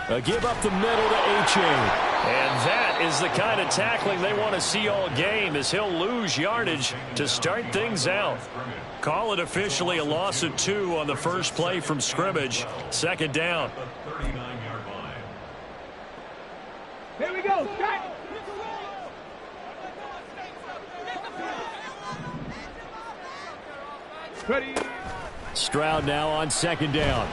Give up the middle to A-Chain. And that is the kind of tackling they want to see all game, as he'll lose yardage to start things out. Call it officially a loss of 2 on the first play from scrimmage. Second down. Here we go. Ready. Stroud now on second down.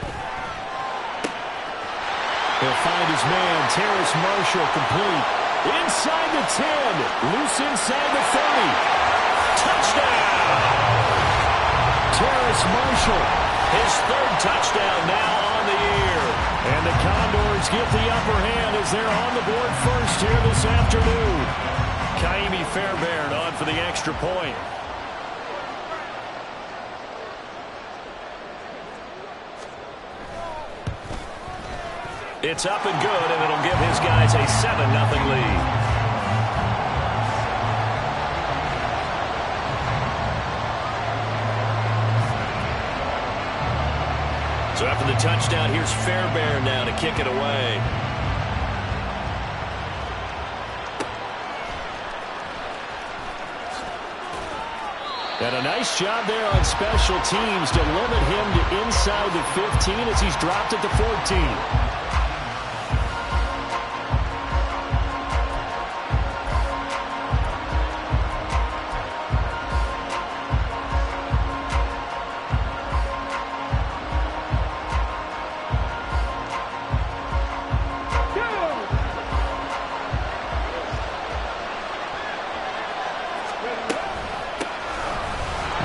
He'll find his man, Terrace Marshall, complete. Inside the 10. Loose inside the 30. Touchdown! Terrace Marshall, his 3rd touchdown now on the year. And the Condors get the upper hand as they're on the board first here this afternoon. Ka'imi Fairbairn on for the extra point. It's up and good, and it'll give his guys a 7-0 lead. So after the touchdown, here's Fairbairn now to kick it away. And a nice job there on special teams to limit him to inside the 15 as he's dropped at the 14.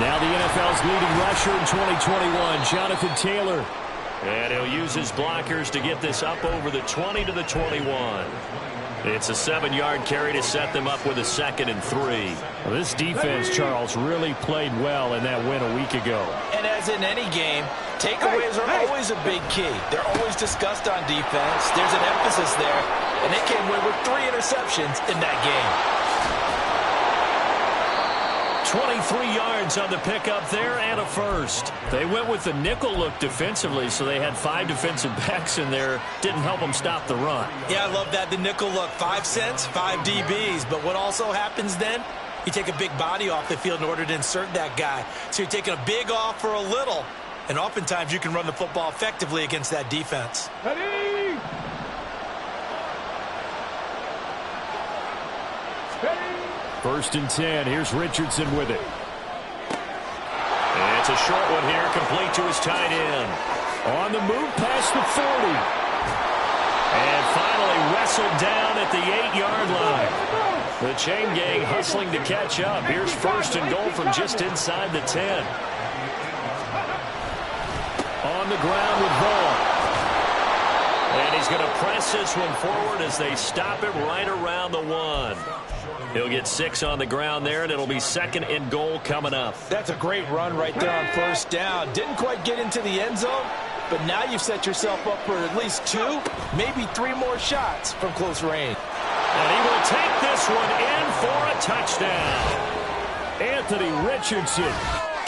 Now the NFL's leading rusher in 2021, Jonathan Taylor. And he'll use his blockers to get this up over the 20 to the 21. It's a 7-yard carry to set them up with a 2nd and 3. Well, this defense, Charles, really played well in that win a week ago. And as in any game, takeaways are always a big key. They're always discussed on defense. There's an emphasis there. And they came away with 3 interceptions in that game. 23 yards on the pickup there and a first. They went with the nickel look defensively, so they had 5 defensive backs in there. Didn't help them stop the run. Yeah, I love that, the nickel look. 5 cents, 5 DBs. But what also happens then? You take a big body off the field in order to insert that guy. So you're taking a big off for a little. And oftentimes you can run the football effectively against that defense. Ready. First and 10. Here's Richardson with it. And it's a short one here, complete to his tight end. On the move past the 40. And finally wrestled down at the 8-yard line. The chain gang hustling to catch up. Here's first and goal from just inside the 10. On the ground with Vaughn. And he's going to press this one forward as they stop him right around the 1. He'll get 6 on the ground there, and it'll be 2nd and goal coming up. That's a great run right there on first down. Didn't quite get into the end zone, but now you've set yourself up for at least 2, maybe 3 more shots from close range. And he will take this one in for a touchdown. Anthony Richardson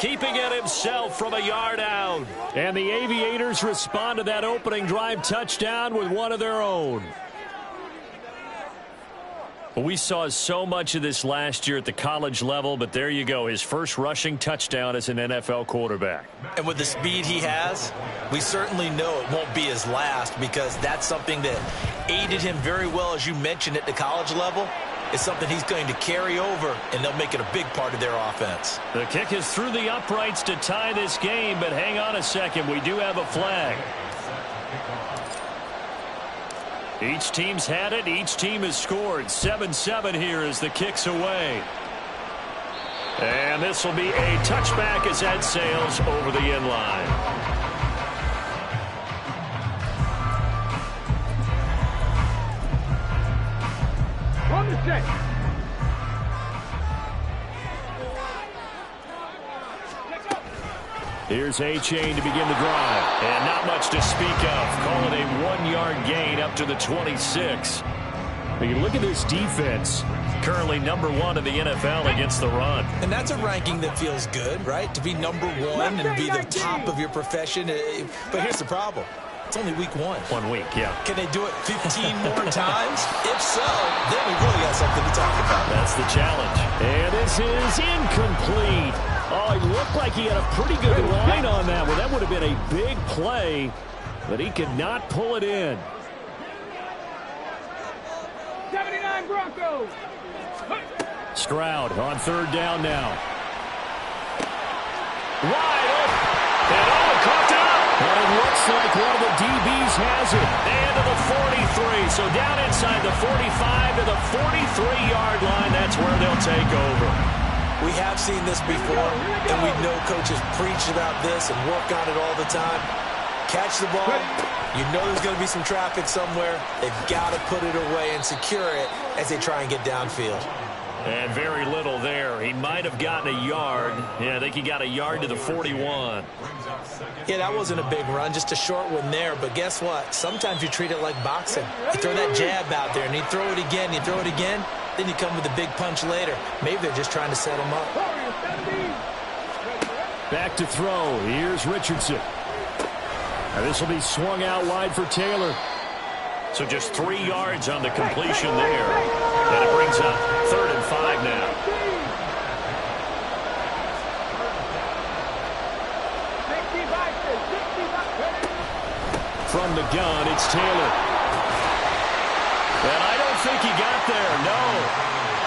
keeping it himself from a yard out. And the Aviators respond to that opening drive touchdown with one of their own. We saw so much of this last year at the college level, but there you go, his first rushing touchdown as an NFL quarterback. And with the speed he has, we certainly know it won't be his last, because that's something that aided him very well, as you mentioned, at the college level. It's something he's going to carry over, and they'll make it a big part of their offense. The kick is through the uprights to tie this game, but hang on a second, we do have a flag. Each team's had it. Each team has scored. 7-7 here as the kick's away. And this will be a touchback as that sails over the end line. On the set. Here's A-Chain to begin the drive. And not much to speak of. Call it a 1-yard gain up to the 26. You look at this defense. Currently number 1 in the NFL against the run. And that's a ranking that feels good, right? To be number 1 and be the top of your profession. But here's the problem. It's only week 1. 1 week, yeah. Can they do it 15 more times? If so, then we really got something to talk about. That's the challenge. And this is incomplete. Oh, it looked like he had a pretty good line on that one. That would have been a big play, but he could not pull it in. 79 Broncos. Stroud on 3rd down now. Wide open. And oh, coughed up. And it looks like one of the DBs has it. And to the 43. So down inside the 45 to the 43-yard line. That's where they'll take over. We have seen this before, and we know coaches preach about this and work on it all the time. Catch the ball. You know there's going to be some traffic somewhere. They've got to put it away and secure it as they try and get downfield. And very little there. He might have gotten a yard. Yeah, I think he got a yard to the 41. Yeah, that wasn't a big run, just a short one there. But guess what? Sometimes you treat it like boxing. You throw that jab out there, and you throw it again, you throw it again, then you come with a big punch later. Maybe they're just trying to set him up. Back to throw. Here's Richardson. And this will be swung out wide for Taylor. So just 3 yards on the completion there. And it brings up 3rd and 5 now. From the gun, it's Taylor. And I don't think he got there, no.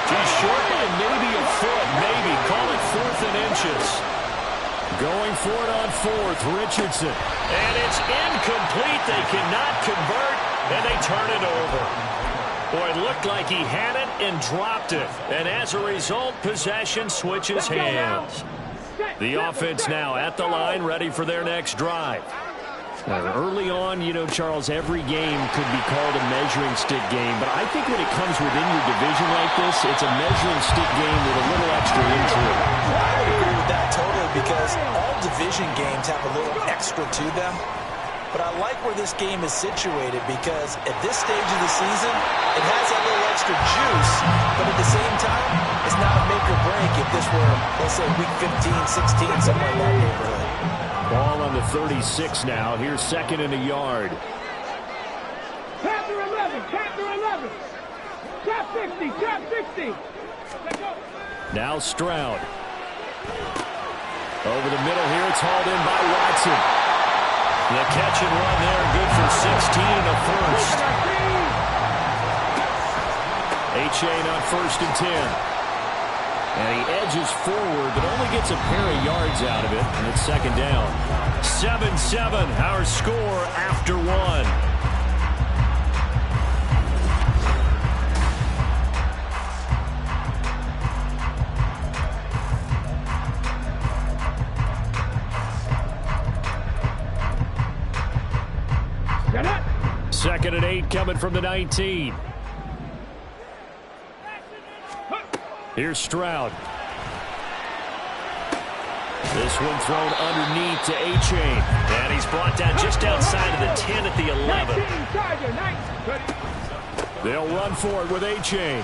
He's short and maybe a foot, maybe. Call it 4th and inches. Going for it on 4th, Richardson. And it's incomplete. They cannot convert, and they turn it over. Boy, it looked like he had it and dropped it. And as a result, possession switches hands. The offense now at the line, ready for their next drive. Early on, you know, Charles, every game could be called a measuring stick game. But I think when it comes within your division like this, it's a measuring stick game with a little extra intrigue. I would agree with that totally because all division games have a little extra to them. But I like where this game is situated because at this stage of the season, it has that little extra juice. But at the same time, it's not a make or break if this were, let's say, week 15, 16, somewhere in that neighborhood. Ball on the 36 now. Here's 2nd and a yard. Chapter 11, chapter 11. Trap 60, trap 60. Now Stroud. Over the middle here, it's hauled in by Watson. The catch and run there, good for 16 and a first. Achane on 1st and 10. And he edges forward, but only gets a pair of yards out of it. And it's 2nd down. 7-7, our score after 1. Second and 8 coming from the 19. Here's Stroud. This one thrown underneath to Achane. And he's brought down just outside of the 10 at the 11. They'll run for it with Achane.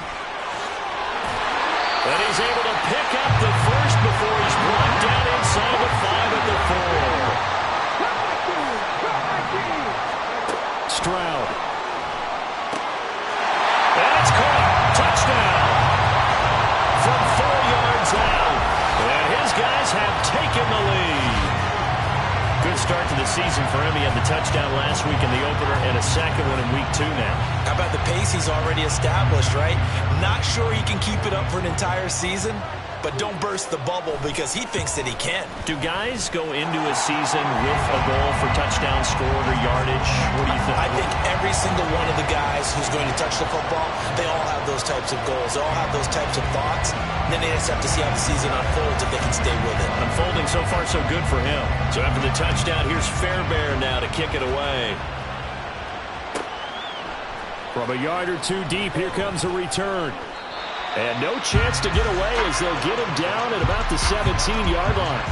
And he's able to pick up the first before he's brought down inside the 5 at the 4. Stroud. And it's caught. Touchdown. From 4 yards out. And his guys have taken the lead. Good start to the season for him. He had the touchdown last week in the opener and a second one in week 2 now. How about the pace he's already established, right? Not sure he can keep it up for an entire season, but don't burst the bubble because he thinks that he can. Do guys go into a season with a goal for touchdown scored or yardage? What do you think? I think every single one of the guys who's going to touch the football, they all have those types of goals. They all have those types of thoughts. And then they just have to see how the season unfolds if they can stay with it. Unfolding so far so good for him. So after the touchdown, here's Fairbairn now to kick it away. From a yard or 2 deep, here comes a return. And no chance to get away as they'll get him down at about the 17-yard line.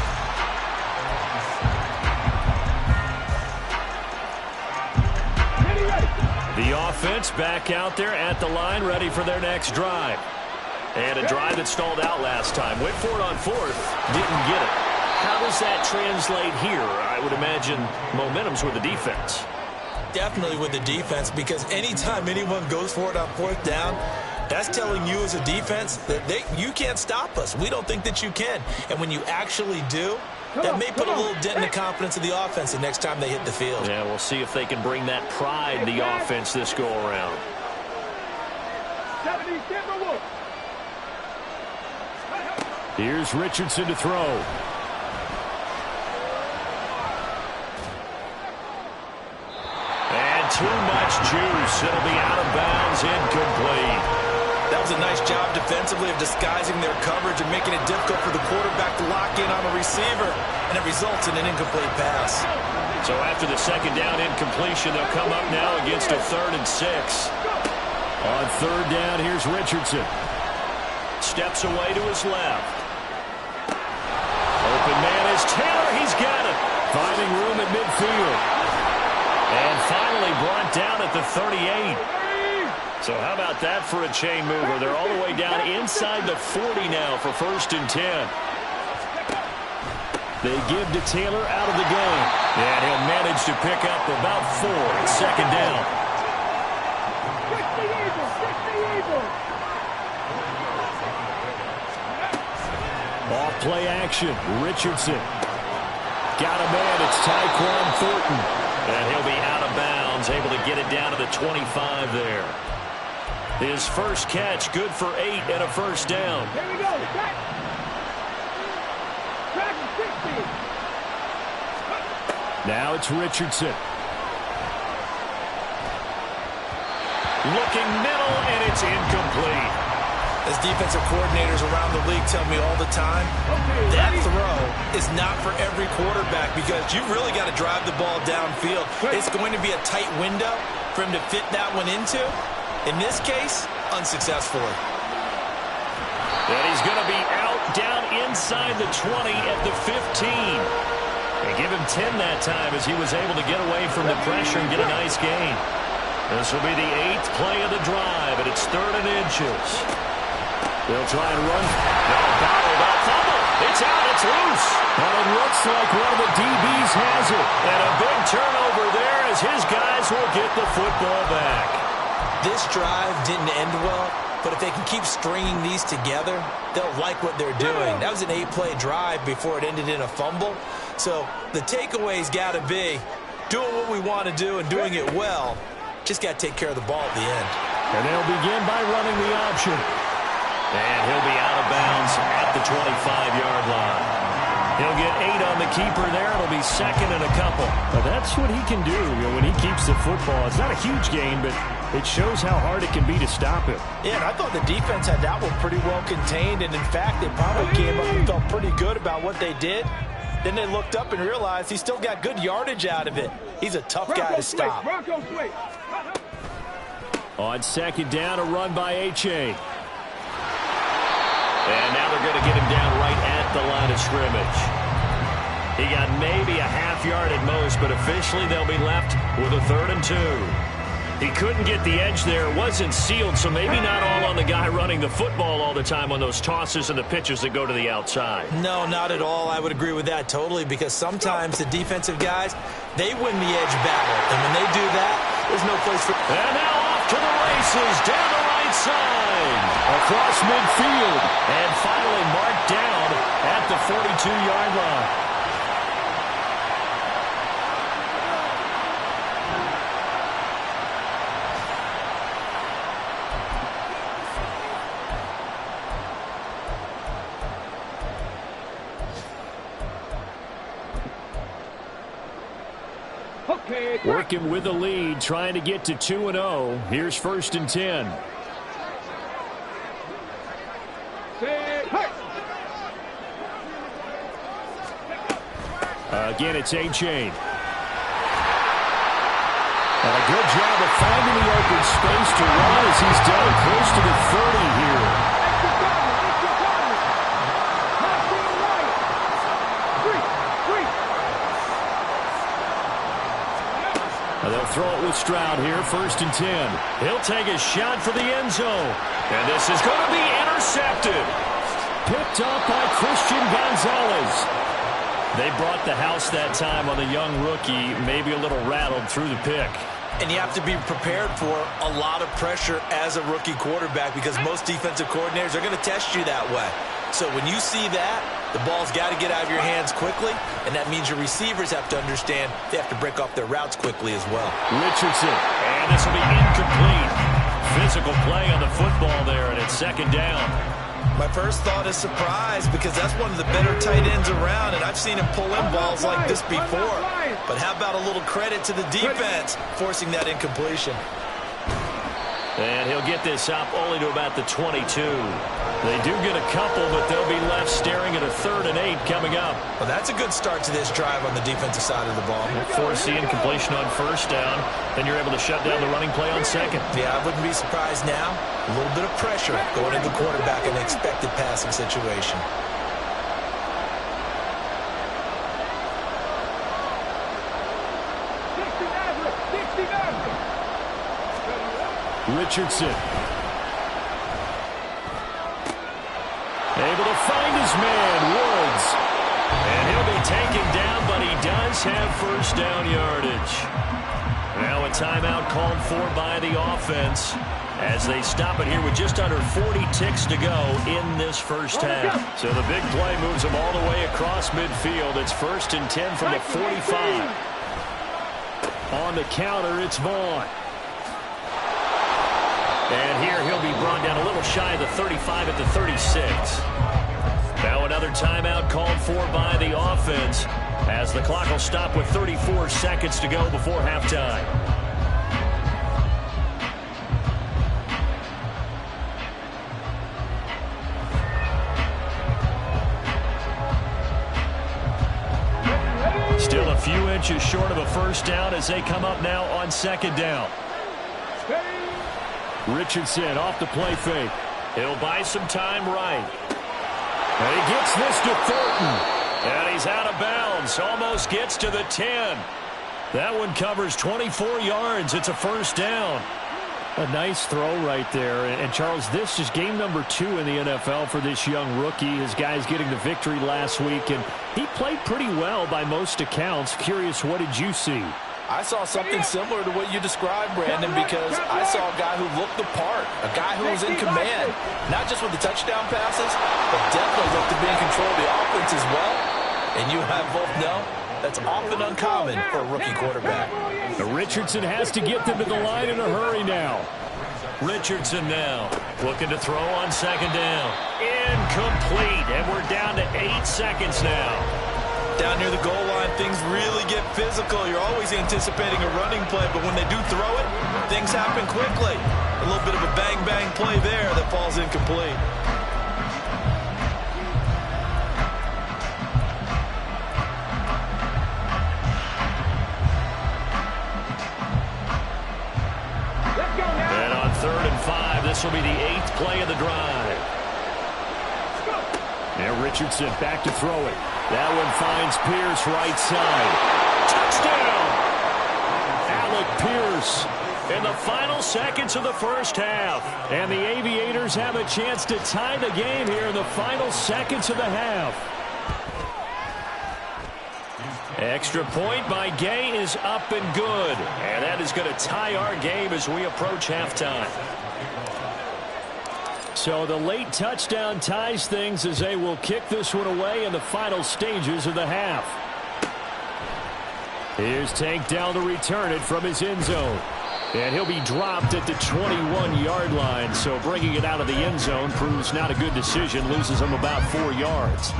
The offense back out there at the line, ready for their next drive. And a drive that stalled out last time. Went for it on 4th, didn't get it. How does that translate here? I would imagine momentum's with the defense. Definitely with the defense, because anytime anyone goes for it on fourth down, that's telling you as a defense that you can't stop us. We don't think that you can. And when you actually do, that may put a little dent in the confidence of the offense the next time they hit the field. Yeah, we'll see if they can bring that pride in the offense this go-around. Here's Richardson to throw. And too much juice. It'll be out of bounds, incomplete. That was a nice job defensively of disguising their coverage and making it difficult for the quarterback to lock in on the receiver, and it results in an incomplete pass. So after the second down incompletion, they'll come up now against a 3rd and 6. On 3rd down, here's Richardson. Steps away to his left. Open man is Taylor. He's got it. Finding room at midfield. And finally brought down at the 38. So how about that for a chain mover? They're all the way down inside the 40 now for 1st and 10. They give to Taylor out of the gun. And he'll manage to pick up about 4 at 2nd down. Off play action. Richardson. Got a man. It's Tyquan Thornton. And he'll be out of bounds, able to get it down to the 25 there. His first catch, good for 8 and a 1st down. Here we go. Track 60. Now it's Richardson. Looking middle, and it's incomplete. As defensive coordinators around the league tell me all the time, that throw is not for every quarterback because you've really got to drive the ball downfield. It's going to be a tight window for him to fit that one into. In this case, unsuccessfully. And he's going to be out down inside the 20 at the 15. They give him 10 that time as he was able to get away from the pressure and get a nice gain. This will be the 8th play of the drive, and it's 3rd and inches. They'll try and run. That fumble. It's out. It's loose. And it looks like one of the DBs has it. And a big turnover there as his guys will get the football back. This drive didn't end well, but if they can keep stringing these together, they'll like what they're doing. That was an 8-play drive before it ended in a fumble. So the takeaway's got to be doing what we want to do and doing it well. Just got to take care of the ball at the end. And they'll begin by running the option. And he'll be out of bounds at the 25-yard line. He'll get 8 on the keeper there. It'll be 2nd and a couple. Now that's what he can do, when he keeps the football. It's not a huge gain, but it shows how hard it can be to stop him. Yeah, and I thought the defense had that one pretty well contained, and in fact, they probably came up and felt pretty good about what they did. Then they looked up and realized he still got good yardage out of it. He's a tough guy to stop. On 2nd down, a run by H.A. And now they're going to get him down right at the line of scrimmage. He got maybe a half yard at most, but officially they'll be left with a 3rd and 2. He couldn't get the edge there. It wasn't sealed, so maybe not all on the guy running the football all the time on those tosses and the pitches that go to the outside. No, not at all. I would agree with that totally because sometimes the defensive guys, they win the edge battle. And when they do that, there's no place for... And now off to the races down the right side. Across midfield. And finally marked down at the 42-yard line. Working with a lead, trying to get to 2-0. Here's 1st and 10. Again, it's A-Chain. And a good job of finding the open space to run as he's down close to the 30 here. They'll throw it with Stroud here, 1st and 10. He'll take a shot for the end zone. And this is going to be intercepted. Picked up by Christian Gonzalez. They brought the house that time on the young rookie, maybe a little rattled through the pick. And you have to be prepared for a lot of pressure as a rookie quarterback because most defensive coordinators are going to test you that way. So when you see that, the ball's got to get out of your hands quickly, and that means your receivers have to understand they have to break off their routes quickly as well. Richardson, and this will be incomplete. Physical play on the football there, and it's second down. My first thought is surprise because that's one of the better tight ends around, and I've seen him pull in balls like this before. But how about a little credit to the defense forcing that incompletion? And he'll get this up only to about the 22. They do get a couple, but they'll be left staring at a 3rd and 8 coming up. Well, that's a good start to this drive on the defensive side of the ball. Force the incompletion on first down, then you're able to shut down the running play on second. Yeah, I wouldn't be surprised now. A little bit of pressure going into the quarterback in an expected passing situation. Richardson. Able to find his man, Woods. And he'll be taken down, but he does have first down yardage. Now a timeout called for by the offense as they stop it here with just under 40 ticks to go in this first half. So the big play moves them all the way across midfield. It's 1st and 10 from the 45. On the counter, it's Vaughn. And here he'll be brought down a little shy of the 35 at the 36. Now another timeout called for by the offense as the clock will stop with 34 seconds to go before halftime. Still a few inches short of a first down as they come up now on second down. Richardson off the play fake. He'll buy some time right. And he gets this to Thornton. And he's out of bounds. Almost gets to the 10. That one covers 24 yards. It's a first down. A nice throw right there. And Charles, this is game number 2 in the NFL for this young rookie. His guys getting the victory last week. And he played pretty well by most accounts. Curious, what did you see? I saw something similar to what you described, Brandon, because I saw a guy who looked the part, a guy who was in command, not just with the touchdown passes, but definitely looked to be in control of the offense as well. And you and I both know that's often uncommon for a rookie quarterback. Richardson has to get them to the line in a hurry now. Richardson now looking to throw on second down. Incomplete, and we're down to 8 seconds now. Down near the goal line, things really get physical. You're always anticipating a running play, but when they do throw it, things happen quickly. A little bit of a bang-bang play there that falls incomplete. And on 3rd and 5, this will be the 8th play of the drive. Now Richardson back to throw it. That one finds Pierce right side. Touchdown! Alec Pierce in the final seconds of the first half. And the Aviators have a chance to tie the game here in the final seconds of the half. Extra point by Gay is up and good. And that is going to tie our game as we approach halftime. So the late touchdown ties things as they will kick this one away in the final stages of the half. Here's Tank Dell to return it from his end zone. And he'll be dropped at the 21-yard line. So bringing it out of the end zone proves not a good decision. Loses him about 4 yards.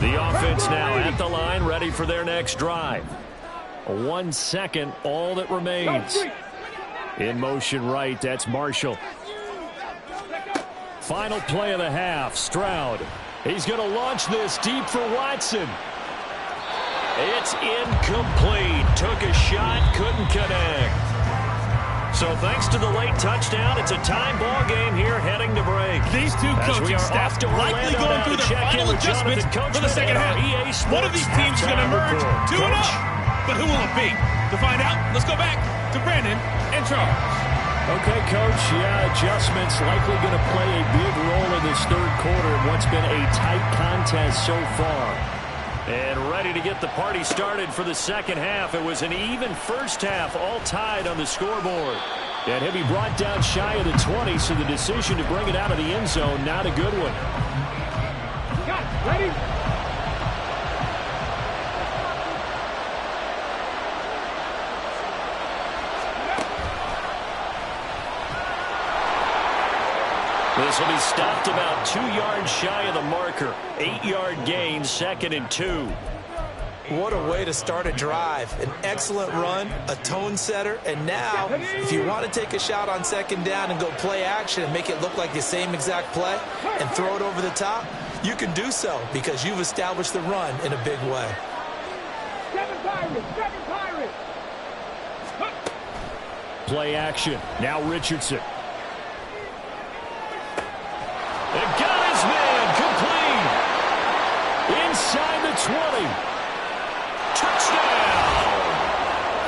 The offense now at the line, ready for their next drive. 1 second, all that remains. In motion right, that's Marshall. Final play of the half, Stroud. He's going to launch this deep for Watson. It's incomplete. Took a shot, couldn't connect. So thanks to the late touchdown, it's a time ball game here heading to break. These two coaching staffs likely going through their final adjustments for the second half. One of these teams is going to emerge 2-0. But who will it be? To find out, let's go back to Brandon and Charles. Okay, Coach, yeah, adjustments likely going to play a big role in this third quarter in what's been a tight contest so far. And ready to get the party started for the second half. It was an even first half, all tied on the scoreboard. And he'll be brought down shy of the 20, so the decision to bring it out of the end zone, not a good one. Got it. Ready? This will be stopped about 2 yards shy of the marker. 8-yard gain, 2nd and 2. What a way to start a drive. An excellent run, a tone setter, and now if you want to take a shot on 2nd down and go play action and make it look like the same exact play and throw it over the top, you can do so because you've established the run in a big way. 7 Pirates! 7 Pirates! Play action. Now Richardson. And got his man complete. Inside the 20. Touchdown.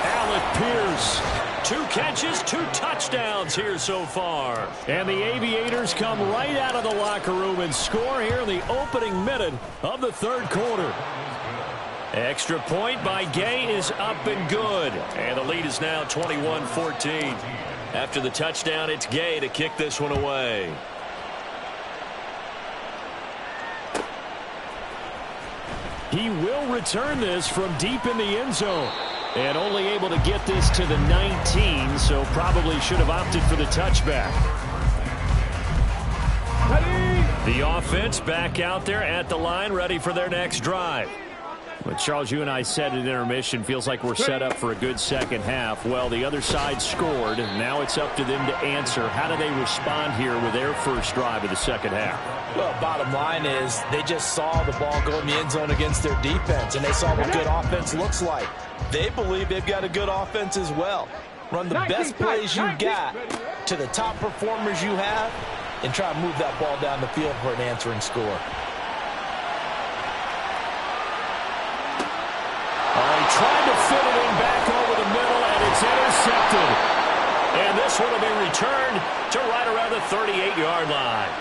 Alec Pierce. 2 catches, 2 touchdowns here so far. And the Aviators come right out of the locker room and score here in the opening minute of the 3rd quarter. Extra point by Gay is up and good. And the lead is now 21-14. After the touchdown, it's Gay to kick this one away. He will return this from deep in the end zone. And only able to get this to the 19, so probably should have opted for the touchback. Ready? The offense back out there at the line, ready for their next drive. But Charles, you and I said at intermission, feels like we're set up for a good second half. Well, the other side scored, and now it's up to them to answer. How do they respond here with their first drive of the second half? Well, bottom line is they just saw the ball go in the end zone against their defense, and they saw what good offense looks like. They believe they've got a good offense as well. Run the best plays you got to the top performers you have, and try to move that ball down the field for an answering score. He tried to fit it in back over the middle, and it's intercepted. And this one will be returned to right around the 38-yard line.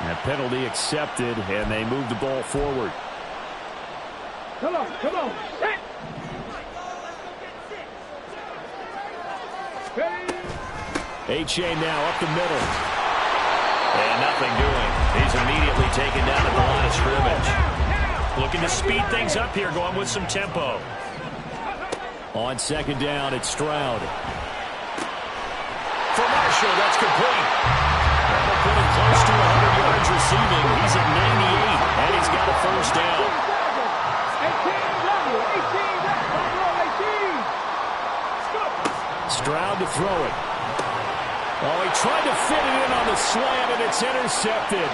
That penalty accepted, and they move the ball forward. Come on, come on. Set. H.A. now up the middle. And nothing doing. He's immediately taken down at the line of scrimmage. Looking to speed things up here, going with some tempo. On 2nd down, it's Stroud. For Marshall, that's complete. That'll put him close to 100 yards receiving. He's at 98, and he's got a first down. 18, Stroud to throw it. Oh, he tried to fit it in on the slant, and it's intercepted.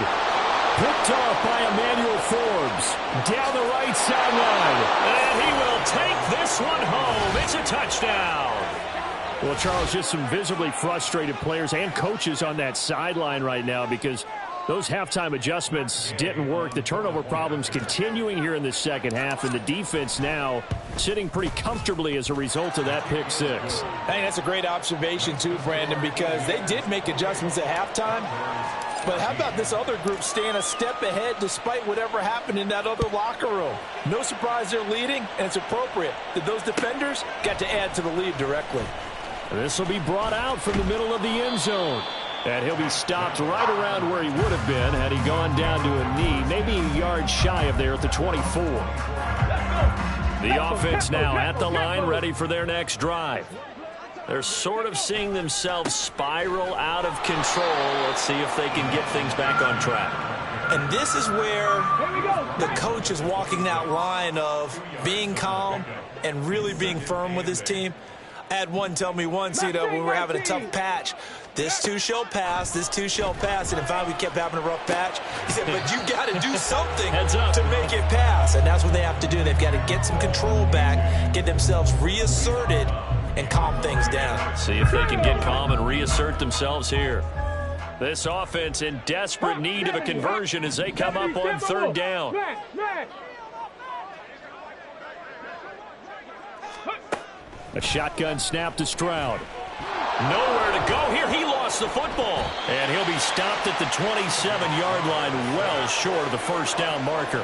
Picked off by Emmanuel Forbes. Down the right sideline. And he will take this one home. It's a touchdown. Well, Charles, just some visibly frustrated players and coaches on that sideline right now because those halftime adjustments didn't work. The turnover problems continuing here in the second half, and the defense now sitting pretty comfortably as a result of that pick six. I think that's a great observation too, Brandon, because they did make adjustments at halftime. But how about this other group staying a step ahead despite whatever happened in that other locker room? No surprise they're leading, and it's appropriate that those defenders got to add to the lead directly. This will be brought out from the middle of the end zone. And he'll be stopped right around where he would have been had he gone down to a knee, maybe a yard shy of there at the 24. The offense now at the line, ready for their next drive. They're sort of seeing themselves spiral out of control. Let's see if they can get things back on track. And this is where the coach is walking that line of being calm and really being firm with his team. I had one tell me once, when we were having a tough patch, this too shall pass, this too shall pass. And in fact, we kept having a rough patch. He said, but you got to do something to make it pass. And that's what they have to do. They've got to get some control back, get themselves reasserted, and calm things down. See if they can get calm and reassert themselves here. This offense in desperate need of a conversion as they come up on third down. A shotgun snap to Stroud. Nowhere to go here. He lost across the football. And he'll be stopped at the 27-yard line, well short of the first down marker.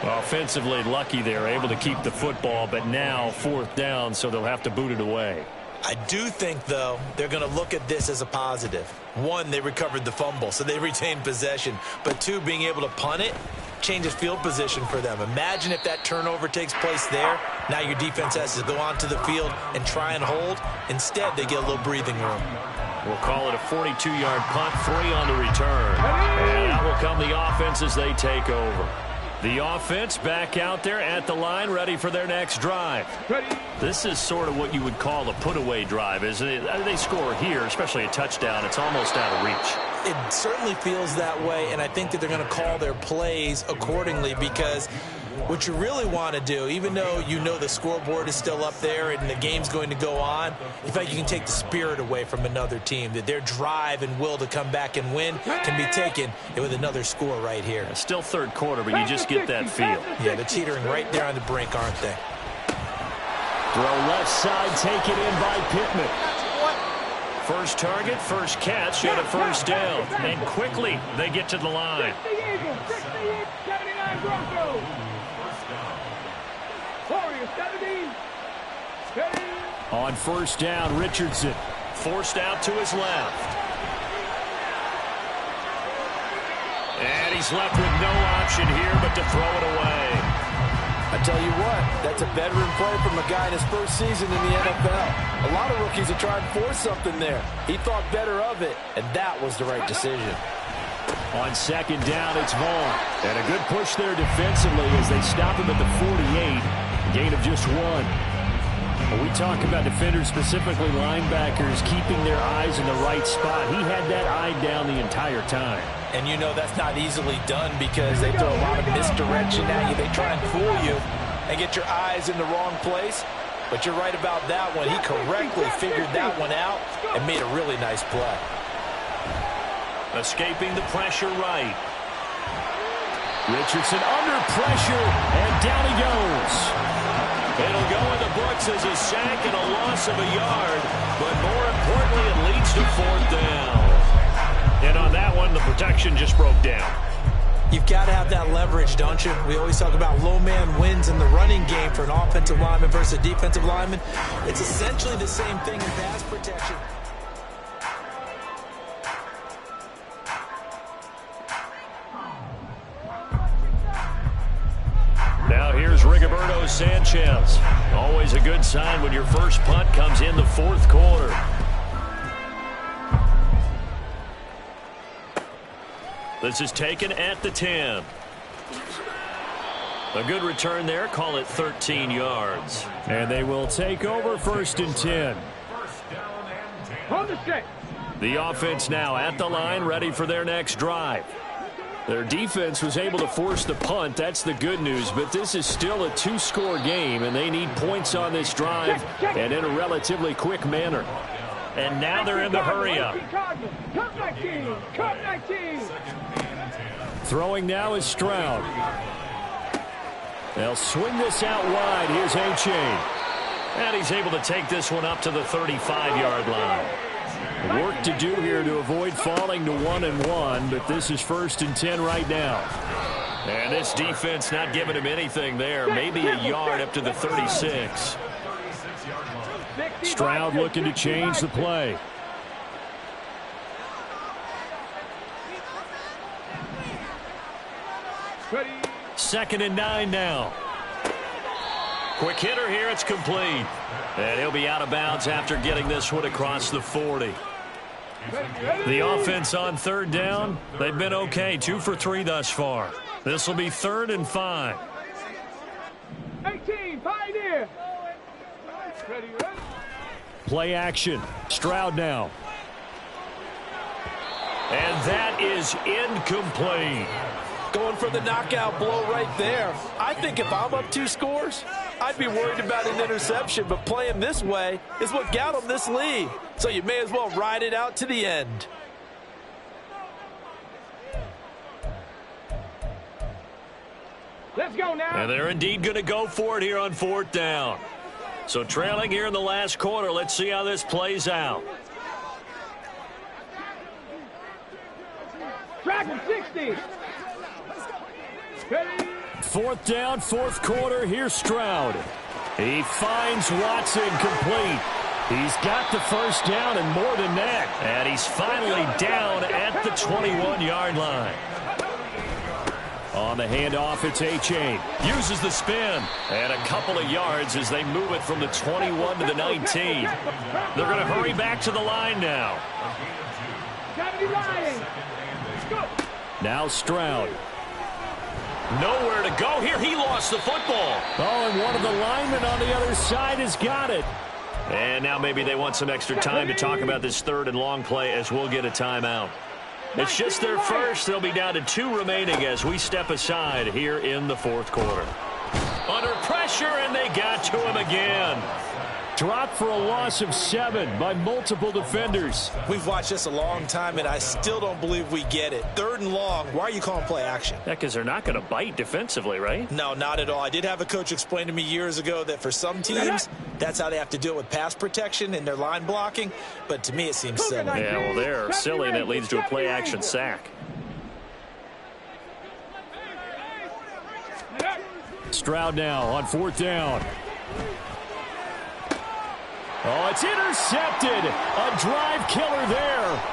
Offensively lucky they're able to keep the football, but now 4th down, so they'll have to boot it away. I do think, though, they're going to look at this as a positive. 1, they recovered the fumble, so they retained possession. But 2, being able to punt it changes field position for them. Imagine if that turnover takes place there. Now your defense has to go onto the field and try and hold. Instead, they get a little breathing room. We'll call it a 42-yard punt, 3 on the return. And out will come the offense as they take over. The offense back out there at the line, ready for their next drive. This is sort of what you would call a put-away drive, isn't it? They score here, especially a touchdown. It's almost out of reach. It certainly feels that way, and I think that they're going to call their plays accordingly, because what you really want to do, even though you know the scoreboard is still up there and the game's going to go on, in fact, you can take the spirit away from another team, that their drive and will to come back and win can be taken with another score right here. It's still 3rd quarter, but you just get that feel. Yeah, they're teetering right there on the brink, aren't they? Throw left side, taken in by Pittman. First target, first catch, and a first down. And quickly, they get to the line. 79 Broncos. On first down, Richardson forced out to his left. And he's left with no option here but to throw it away. I tell you what, that's a veteran play from a guy in his first season in the NFL. A lot of rookies are trying to force something there. He thought better of it, and that was the right decision. On 2nd down, it's Vaughn. And a good push there defensively as they stop him at the 48. Gain of just 1. When we talk about defenders, specifically linebackers, keeping their eyes in the right spot, he had that eye down the entire time. And you know that's not easily done because they throw a lot of misdirection at you. They try and fool you and get your eyes in the wrong place. But you're right about that one. He correctly figured that one out and made a really nice play. Escaping the pressure right. Richardson under pressure, and down he goes. It'll go in the books as a sack and a loss of a yard, but more importantly, it leads to 4th down. And on that one, the protection just broke down. You've got to have that leverage, don't you? We always talk about low man wins in the running game for an offensive lineman versus a defensive lineman. It's essentially the same thing in pass protection. Now here's Rigoberto Sanchez. Always a good sign when your first punt comes in the 4th quarter. This is taken at the 10. A good return there. Call it 13 yards. And they will take over 1st and 10. On the set. The offense now at the line, ready for their next drive. Their defense was able to force the punt. That's the good news. But this is still a 2-score game, and they need points on this drive and in a relatively quick manner. And now they're in the hurry-up. Cut 19. Cut 19. Throwing now is Stroud. They'll swing this out wide. Here's A-Chain. And he's able to take this one up to the 35-yard line. Work to do here to avoid falling to 1-1, but this is 1st and 10 right now. And this defense not giving him anything there. Maybe a yard up to the 36. Stroud looking to change the play. Ready. 2nd and 9 now. Quick hitter here. It's complete. And he'll be out of bounds after getting this one across the 40. The offense on 3rd down, they've been okay. 2 for 3 thus far. This will be 3rd and 5. 18, Pioneer. Ready, ready. Play action. Stroud now. And that is incomplete. Going for the knockout blow right there. I think if I'm up 2 scores, I'd be worried about an interception, but playing this way is what got them this lead. So you may as well ride it out to the end. Let's go now. And they're indeed going to go for it here on 4th down. So trailing here in the last quarter, let's see how this plays out. Dragon 60. Fourth down, fourth quarter. Here's Stroud. He finds Watson complete. He's got the first down and more than that. And he's finally down at the 21-yard line. On the handoff, it's A-Chain. Uses the spin. And a couple of yards as they move it from the 21 to the 19. They're going to hurry back to the line now. Now Stroud. Nowhere to go here. He lost the football. Oh, and one of the linemen on the other side has got it. And now maybe they want some extra time to talk about this third and long play as we'll get a timeout. It's just their first. They'll be down to 2 remaining as we step aside here in the fourth quarter. Under pressure, and they got to him again. Dropped for a loss of 7 by multiple defenders. We've watched this a long time, and I still don't believe we get it. Third and long, why are you calling play action? Yeah, because they're not going to bite defensively, right? No, not at all. I did have a coach explain to me years ago that for some teams, that's how they have to do it with pass protection and their line blocking. But to me, it seems silly. Yeah, well, they're silly, and it leads to a play action sack. Stroud now on fourth down. Oh, it's intercepted. A drive killer there.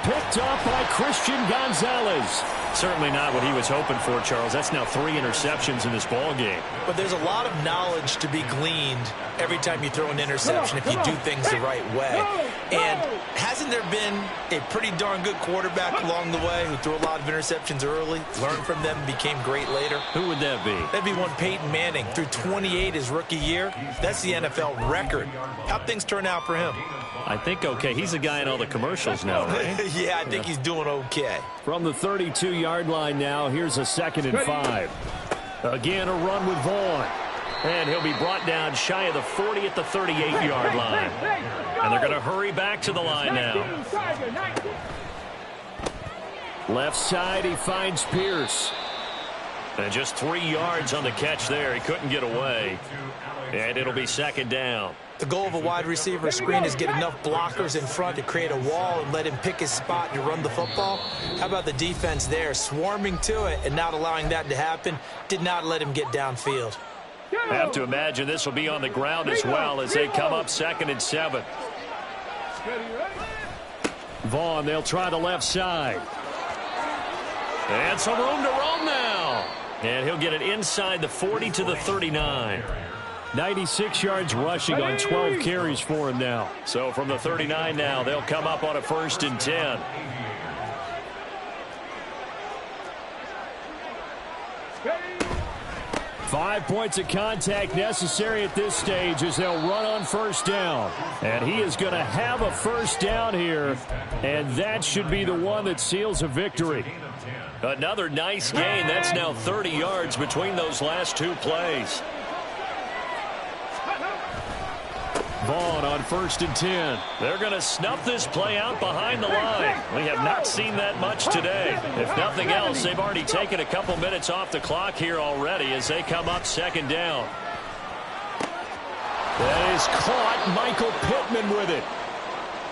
Picked up by Christian Gonzalez. Certainly not what he was hoping for, Charles. That's now 3 interceptions in this ball game. But there's a lot of knowledge to be gleaned every time you throw an interception if you do things the right way. And hasn't there been a pretty darn good quarterback along the way who threw a lot of interceptions early, learned from them, became great later? Who would that be? That'd be one Peyton Manning. Threw 28 his rookie year. That's the NFL record. How'd things turn out for him? I think okay. He's a guy in all the commercials now, right? Yeah, I think he's doing okay. From the 32-yard line now, here's a 2nd and 5. Again, a run with Vaughn. And he'll be brought down shy of the 40 at the 38-yard line. And they're going to hurry back to the line now. Left side, he finds Pierce. And just 3 yards on the catch there. He couldn't get away. And it'll be 2nd down. The goal of a wide receiver screen is get enough blockers in front to create a wall and let him pick his spot to run the football. How about the defense there, swarming to it and not allowing that to happen? Did not let him get downfield. I have to imagine this will be on the ground as well as they come up 2nd and 7. Vaughn, they'll try the left side. And some room to roam now. And he'll get it inside the 40 to the 39. 96 yards rushing on 12 carries for him now. So from the 39 now, they'll come up on a 1st and 10. Five points of contact necessary at this stage as they'll run on 1st down. And he is going to have a 1st down here, and that should be the one that seals a victory. Another nice gain. That's now 30 yards between those last 2 plays. Vaughn on 1st and 10. They're going to snuff this play out behind the line. We have not seen that much today. If nothing else, they've already taken a couple minutes off the clock here already as they come up 2nd down. That is caught. Michael Pittman with it.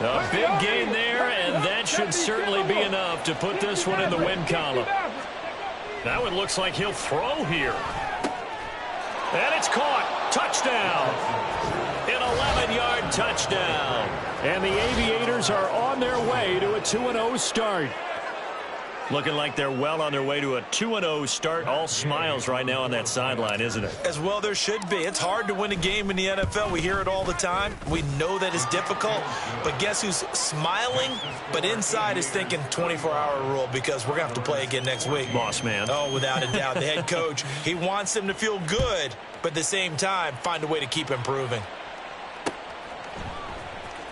A big gain there, and that should certainly be enough to put this one in the win column. That one looks like he'll throw here. And it's caught. Touchdown. An 11-yard touchdown. And the Aviators are on their way to a 2-0 start. Looking like they're well on their way to a 2-0 start. All smiles right now on that sideline, isn't it? As well there should be. It's hard to win a game in the NFL. We hear it all the time. We know that it's difficult. But guess who's smiling? But inside is thinking 24-hour rule because we're going to have to play again next week. Boss man. Oh, without a doubt. The head coach, he wants them to feel good, but at the same time, find a way to keep improving.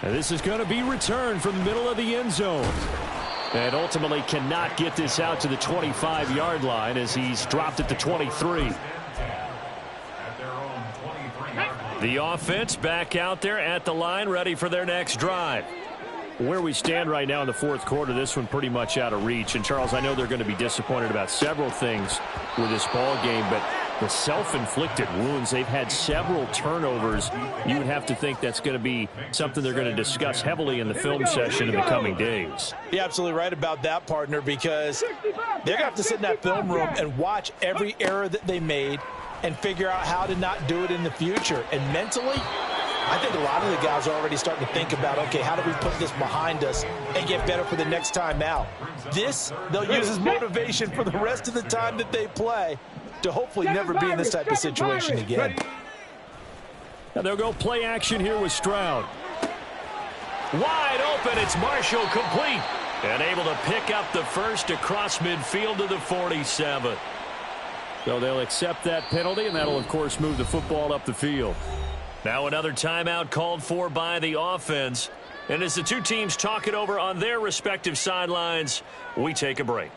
And this is going to be returned from the middle of the end zone. And ultimately cannot get this out to the 25-yard line as he's dropped at the 23. The offense back out there at the line, ready for their next drive. Where we stand right now in the fourth quarter, this one pretty much out of reach. And, Charles, I know they're going to be disappointed about several things with this ball game, but The self-inflicted wounds. They've had several turnovers. You would have to think that's going to be something they're going to discuss heavily in the film session in the coming days. You're absolutely right about that, partner, because they're going to have to sit in that film room and watch every error that they made and figure out how to not do it in the future. And mentally, I think a lot of the guys are already starting to think about, okay, how do we put this behind us and get better for the next time out? This, they'll use as motivation for the rest of the time that they play to hopefully never be in this type of situation again. Now they'll go play action here with Stroud. Wide open, it's Marshall, complete. And able to pick up the first across midfield to the 47. So they'll accept that penalty, and that'll, of course, move the football up the field. Now another timeout called for by the offense. And as the two teams talk it over on their respective sidelines, we take a break.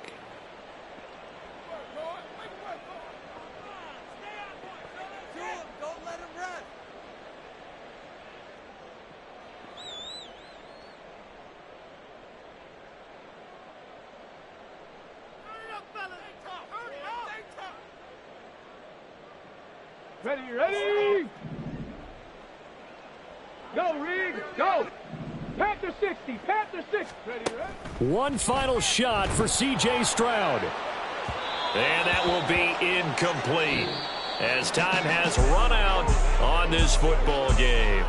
Ready. Go, Reed, go. Panther 60, Panther 60. Ready. One final shot for C.J. Stroud. And that will be incomplete as time has run out on this football game.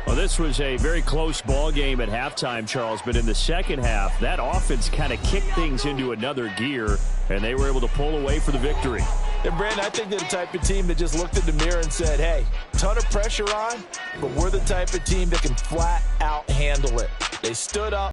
Well, this was a very close ball game at halftime, Charles, but in the second half, that offense kind of kicked things into another gear, and they were able to pull away for the victory. And, Brandon, I think they're the type of team that just looked in the mirror and said, hey, ton of pressure on, but we're the type of team that can flat out handle it. They stood up.